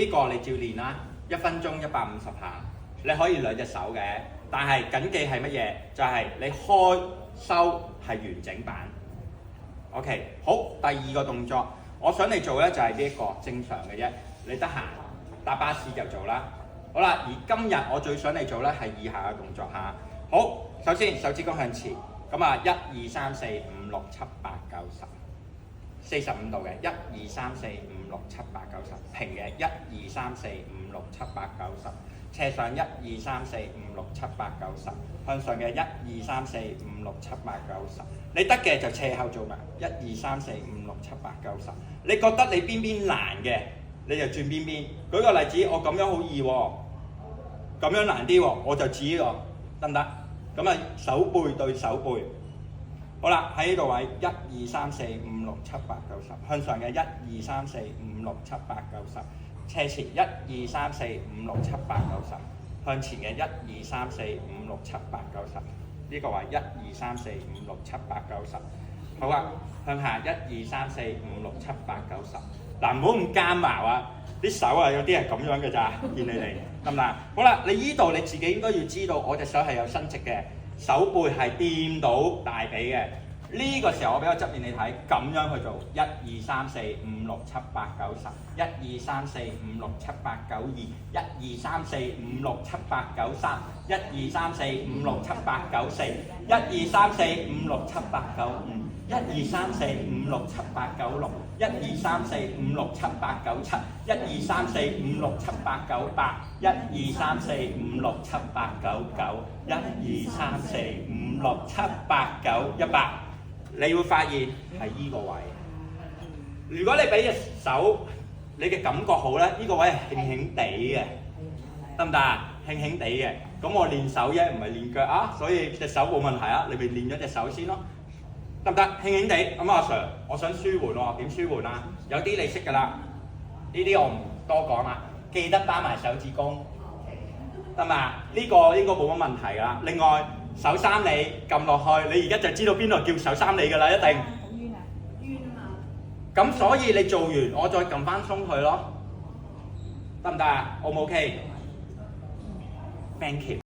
呢個你照練啦，1分鐘150下，你可以2隻手嘅，但係緊記係乜嘢？就係你開收係完整版。OK， 好，第二個動作，我想你做咧就係呢一個正常嘅啫，你得閒搭巴士就做啦。好啦，而今日我最想你做咧係以下嘅動作嚇。好，首先手指公向前，咁啊1、2、3、4、5、6、7、8、9、10，45度嘅1、2、3、4、5、6、7、8、9、10，平嘅1、2、3、4、5、6、7、8、9、10，斜上1、2、3、4、5、6、7、8、9、10，向上嘅1、2、3、4、5、6、7、8、9、10，你得嘅就斜後做埋1、2、3、4、5、6、7、8、9、10，你覺得你邊難嘅，你就轉邊。舉個例子，我咁樣好易喎，咁樣難啲喎，我就指呢個，得唔得？咁啊手背對手背。好啦，喺呢度位1、2、3、4、5、6、7、8、9、10，向上嘅1、2、3、4、5、6、7、8、9、10，斜前1、2、3、4、5、6、7、8、9、10，向前嘅1、2、3、4、5、6、7、8、9、10，呢個位1、2、3、4、5、6、7、8、9、10。好啊，向下1、2、3、4、5、6、7、8、9、10。嗱，唔好咁奸茅啊！啲手啊，有啲係咁樣嘅咋，見你哋得唔得？好啦，你依度你自己應該要知道，我隻手係有伸直嘅，手背係掂到大髀嘅。呢個時候我俾個側面你睇，咁樣去做1、2、3、4、5、6、7、8、9、10，1、2、3、4、5、6、7、8、9、2，1、2、3、4、5、6、7、8、9、3，1、2、3、4、5、6、7、8、9、4，1、2、3、4、5、6、7、8、9、5，1、2、3、4、5、6、7、8、9、6，1、2、3、4、5、6、7、8、9、7，1、2、3、4、5、6、7、8、9、8，1、2、3、4、5、6、7、8、9、9，1、2、3、4、5、6、7、8、9、100。你會發現係依個位。如果你俾隻手，你嘅感覺好咧，呢個位係輕輕地嘅，得唔得啊？輕輕地嘅。咁我練手啫，唔係練腳啊，所以隻手冇問題啊。你咪練咗隻手先咯，得唔得？輕輕地。咁阿 Sir，我想舒緩喎，點舒緩啊？有啲你識㗎啦，呢啲我唔多講啦。記得打埋手指公，得嘛？呢個應該冇乜問題㗎啦。另外，手三里撳落去，你而家就知道邊度叫手三里㗎啦，一定。好冤啊！冤啊嘛！咁所以你做完，我再撳翻鬆佢咯，得唔得啊？O 唔 OK？Thank you。